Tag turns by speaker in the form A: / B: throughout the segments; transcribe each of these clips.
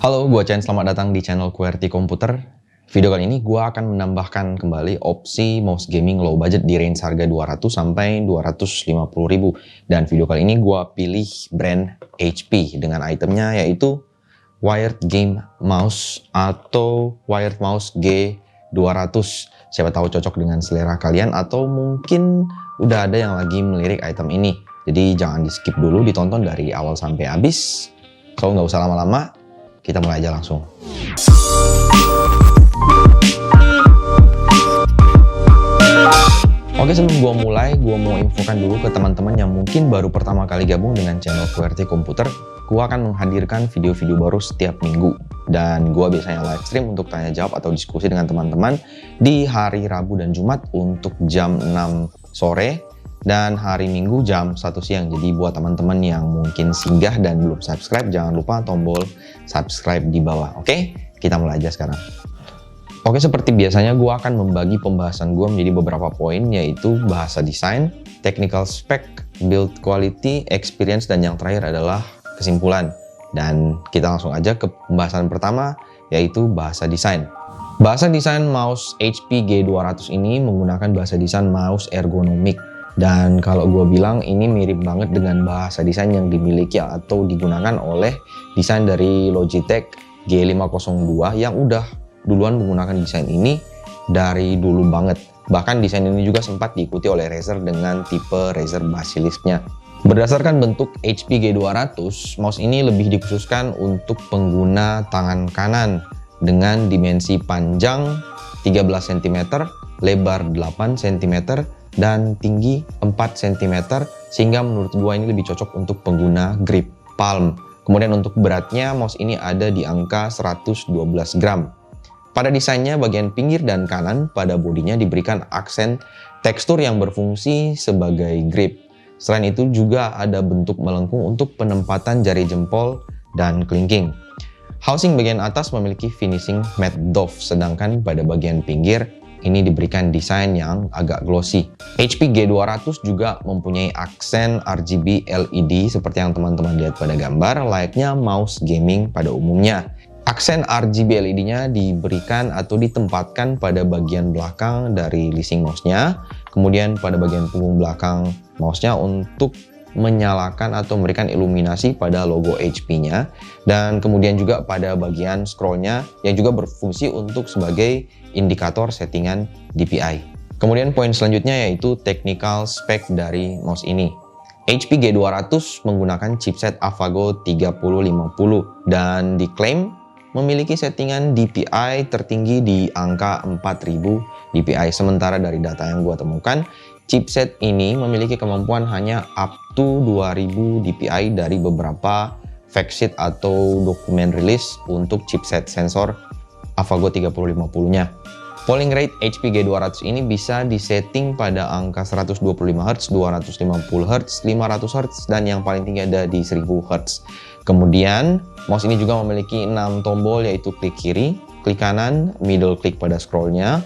A: Halo, gue Chen. Selamat datang di channel QWERTY Komputer. Video kali ini gue akan menambahkan kembali opsi mouse gaming low budget di range harga 200 sampai 250 ribu. Dan video kali ini gue pilih brand HP dengan itemnya yaitu Wired Game Mouse atau Wired Mouse G200. Siapa tahu cocok dengan selera kalian atau mungkin udah ada yang lagi melirik item ini. Jadi jangan di skip dulu, ditonton dari awal sampai habis. So nggak usah lama-lama, kita mulai aja langsung. Oke, sebelum gua mulai, gua mau infokan dulu ke teman-teman yang mungkin baru pertama kali gabung dengan channel QWERTY Komputer. Gua akan menghadirkan video-video baru setiap minggu. Dan gua biasanya live stream untuk tanya jawab atau diskusi dengan teman-teman di hari Rabu dan Jumat untuk jam 6 sore. Dan hari Minggu jam 1 siang. Jadi buat teman-teman yang mungkin singgah dan belum subscribe, jangan lupa tombol subscribe di bawah. Oke, kita mulai aja sekarang. Oke, seperti biasanya gue akan membagi pembahasan gue menjadi beberapa poin, yaitu bahasa desain, technical spec, build quality, experience, dan yang terakhir adalah kesimpulan. Dan kita langsung aja ke pembahasan pertama, yaitu bahasa desain. Bahasa desain mouse HP G200 ini menggunakan bahasa desain mouse ergonomik. Dan kalau gue bilang ini mirip banget dengan bahasa desain yang dimiliki atau digunakan oleh desain dari Logitech G502 yang udah duluan menggunakan desain ini dari dulu banget. Bahkan desain ini juga sempat diikuti oleh Razer dengan tipe Razer Basilisk-nya. Berdasarkan bentuk HP G200, mouse ini lebih dikhususkan untuk pengguna tangan kanan dengan dimensi panjang 13 cm, lebar 8 cm, dan tinggi 4 cm, sehingga menurut gua ini lebih cocok untuk pengguna grip palm. Kemudian untuk beratnya, mouse ini ada di angka 112 gram. Pada desainnya, bagian pinggir dan kanan pada bodinya diberikan aksen tekstur yang berfungsi sebagai grip. Selain itu juga ada bentuk melengkung untuk penempatan jari jempol dan kelingking. Housing bagian atas memiliki finishing matte doff, sedangkan pada bagian pinggir ini diberikan desain yang agak glossy. HP G200 juga mempunyai aksen RGB LED seperti yang teman-teman lihat pada gambar, layaknya mouse gaming pada umumnya. Aksen RGB LED-nya diberikan atau ditempatkan pada bagian belakang dari leasing mouse-nya, kemudian pada bagian punggung belakang mouse-nya untuk menyalakan atau memberikan iluminasi pada logo HP-nya, dan kemudian juga pada bagian scroll-nya yang juga berfungsi untuk sebagai indikator settingan DPI. Kemudian poin selanjutnya yaitu technical spec dari mouse ini. HP G200 menggunakan chipset AVGO 3050 dan diklaim memiliki settingan DPI tertinggi di angka 4000 DPI. Sementara dari data yang gua temukan, chipset ini memiliki kemampuan hanya up to 2000 DPI dari beberapa factsheet atau dokumen rilis untuk chipset sensor AVGO 3050-nya. Polling rate HP G200 ini bisa disetting pada angka 125 Hz, 250 Hz, 500 Hz, dan yang paling tinggi ada di 1000 Hz. Kemudian, mouse ini juga memiliki 6 tombol, yaitu klik kiri, klik kanan, middle click pada scrollnya,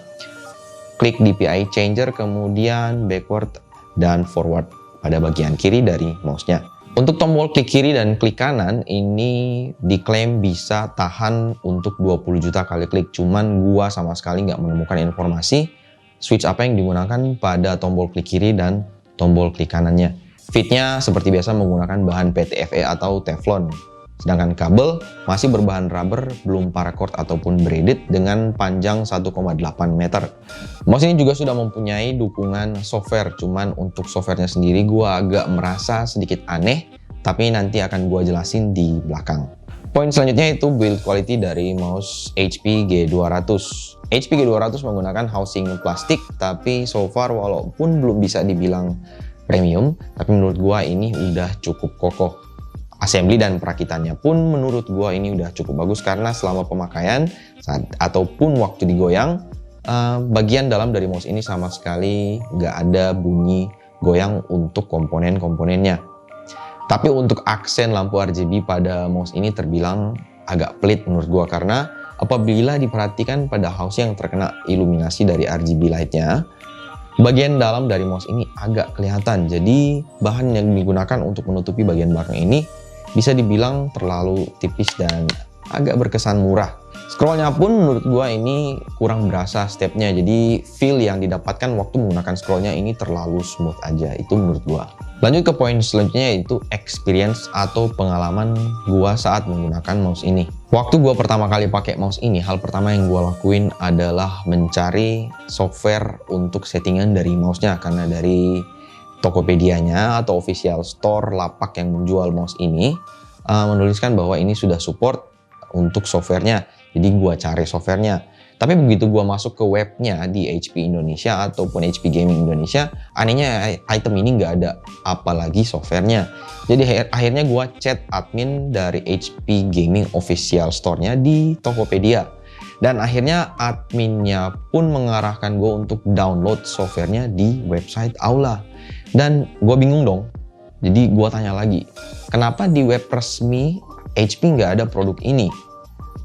A: klik DPI changer, kemudian backward dan forward pada bagian kiri dari mouse-nya. Untuk tombol klik kiri dan klik kanan ini diklaim bisa tahan untuk 20 juta kali klik. Cuman gua sama sekali nggak menemukan informasi switch apa yang digunakan pada tombol klik kiri dan tombol klik kanannya. Fitnya seperti biasa menggunakan bahan PTFE atau Teflon. Sedangkan kabel masih berbahan rubber, belum paracord ataupun braided dengan panjang 1,8 meter. Mouse ini juga sudah mempunyai dukungan software, cuman untuk softwarenya sendiri gua agak merasa sedikit aneh, tapi nanti akan gua jelasin di belakang. Poin selanjutnya itu build quality dari mouse HP G200. HP G200 menggunakan housing plastik, tapi so far walaupun belum bisa dibilang premium, tapi menurut gua ini udah cukup kokoh. Assembly dan perakitannya pun menurut gua ini udah cukup bagus karena selama pemakaian ataupun waktu digoyang, bagian dalam dari mouse ini sama sekali nggak ada bunyi goyang untuk komponen-komponennya. Tapi untuk aksen lampu RGB pada mouse ini terbilang agak pelit menurut gua, karena apabila diperhatikan pada housing yang terkena iluminasi dari RGB light-nya, bagian dalam dari mouse ini agak kelihatan. Jadi bahan yang digunakan untuk menutupi bagian belakang ini bisa dibilang terlalu tipis dan agak berkesan murah. Scrollnya pun menurut gua ini kurang berasa stepnya, jadi feel yang didapatkan waktu menggunakan scrollnya ini terlalu smooth aja, itu menurut gua. Lanjut ke poin selanjutnya, yaitu experience atau pengalaman gua saat menggunakan mouse ini. Waktu gua pertama kali pakai mouse ini, hal pertama yang gua lakuin adalah mencari software untuk settingan dari mouse-nya, karena dari Tokopedia-nya atau official store lapak yang menjual mouse ini menuliskan bahwa ini sudah support untuk softwarenya. Jadi gua cari softwarenya. Tapi begitu gua masuk ke webnya di HP Indonesia ataupun HP Gaming Indonesia, anehnya item ini nggak ada, apalagi softwarenya. Jadi akhirnya gua chat admin dari HP Gaming official store-nya di Tokopedia. Dan akhirnya adminnya pun mengarahkan gue untuk download softwarenya di website Aula. Dan gue bingung dong. Jadi gue tanya lagi, kenapa di web resmi HP nggak ada produk ini?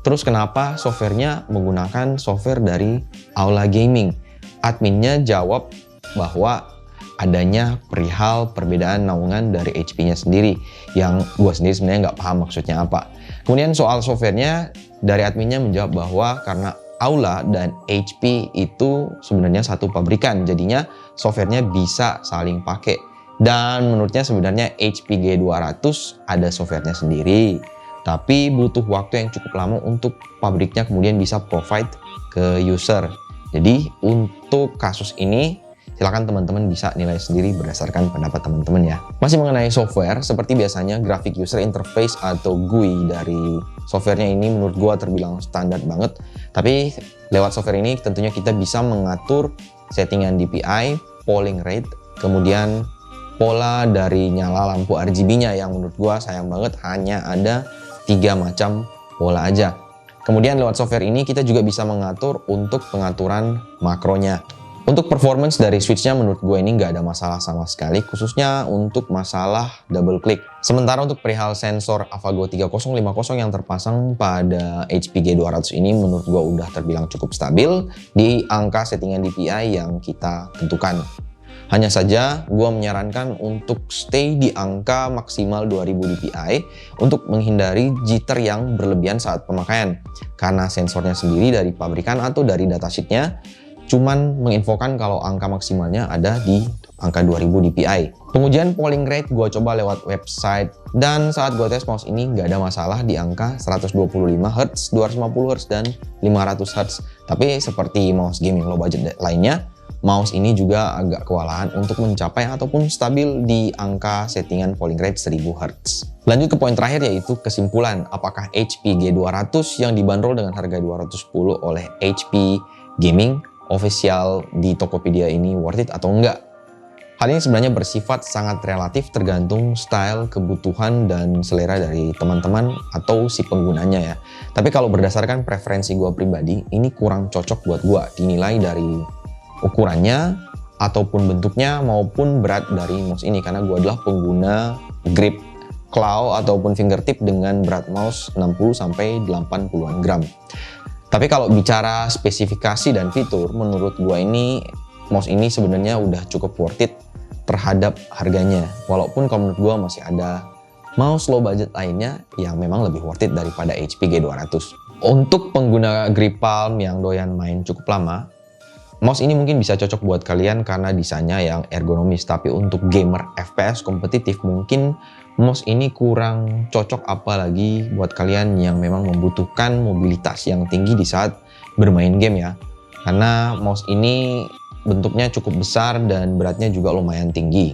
A: Terus kenapa softwarenya menggunakan software dari Aula Gaming? Adminnya jawab bahwa adanya perihal perbedaan naungan dari HP-nya sendiri, yang gue sendiri sebenarnya nggak paham maksudnya apa. Kemudian soal softwarenya, dari adminnya menjawab bahwa karena Aula dan HP itu sebenarnya satu pabrikan, jadinya softwarenya bisa saling pakai. Dan menurutnya sebenarnya HP G200 ada softwarenya sendiri, tapi butuh waktu yang cukup lama untuk pabriknya kemudian bisa provide ke user. Jadi untuk kasus ini silakan teman-teman bisa nilai sendiri berdasarkan pendapat teman-teman ya. Masih mengenai software, seperti biasanya graphic user interface atau GUI dari softwarenya ini menurut gua terbilang standar banget. Tapi lewat software ini tentunya kita bisa mengatur settingan DPI, polling rate, kemudian pola dari nyala lampu RGB-nya yang menurut gua sayang banget hanya ada 3 macam pola aja. Kemudian lewat software ini kita juga bisa mengatur untuk pengaturan makronya. Untuk performance dari switch-nya menurut gue ini nggak ada masalah sama sekali, khususnya untuk masalah double click. Sementara untuk perihal sensor AVGO 3050 yang terpasang pada HP G200 ini menurut gue udah terbilang cukup stabil di angka settingan DPI yang kita tentukan. Hanya saja gue menyarankan untuk stay di angka maksimal 2000 dpi untuk menghindari jitter yang berlebihan saat pemakaian. Karena sensornya sendiri dari pabrikan atau dari datasheetnya cuman menginfokan kalau angka maksimalnya ada di angka 2000 dpi. Pengujian polling rate gue coba lewat website dan saat gue tes mouse ini nggak ada masalah di angka 125 Hz, 250 Hz, dan 500 Hz. Tapi seperti mouse gaming low budget lainnya, mouse ini juga agak kewalahan untuk mencapai ataupun stabil di angka settingan polling rate 1000 Hz. Lanjut ke poin terakhir, yaitu kesimpulan apakah HP G200 yang dibanderol dengan harga 210 oleh HP Gaming official di Tokopedia ini worth it atau enggak. Hal ini sebenarnya bersifat sangat relatif tergantung style, kebutuhan, dan selera dari teman-teman atau si penggunanya ya. Tapi kalau berdasarkan preferensi gue pribadi, ini kurang cocok buat gue, dinilai dari ukurannya ataupun bentuknya maupun berat dari mouse ini, karena gue adalah pengguna grip claw ataupun fingertip dengan berat mouse 60-80 gram. Tapi kalau bicara spesifikasi dan fitur, menurut gue ini mouse ini sebenarnya udah cukup worth it terhadap harganya. Walaupun kalau menurut gue masih ada mouse low budget lainnya yang memang lebih worth it daripada HP G200. Untuk pengguna grip palm yang doyan main cukup lama, mouse ini mungkin bisa cocok buat kalian karena desainnya yang ergonomis. Tapi untuk gamer FPS kompetitif mungkin mouse ini kurang cocok, apalagi buat kalian yang memang membutuhkan mobilitas yang tinggi di saat bermain game ya. Karena mouse ini bentuknya cukup besar dan beratnya juga lumayan tinggi.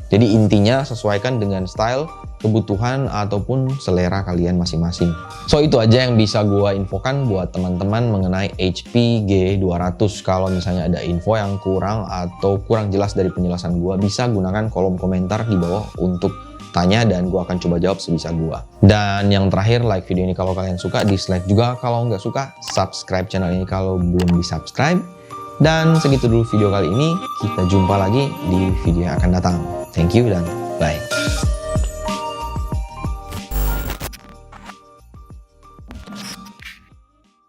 A: Jadi intinya sesuaikan dengan style, kebutuhan, ataupun selera kalian masing-masing. So itu aja yang bisa gua infokan buat teman-teman mengenai HP G200. Kalau misalnya ada info yang kurang atau kurang jelas dari penjelasan gua, bisa gunakan kolom komentar di bawah untuk tanya dan gue akan coba jawab sebisa gue. Dan yang terakhir, like video ini kalau kalian suka, dislike juga kalau nggak suka, subscribe channel ini kalau belum di subscribe. Dan segitu dulu video kali ini, kita jumpa lagi di video yang akan datang. Thank you dan bye.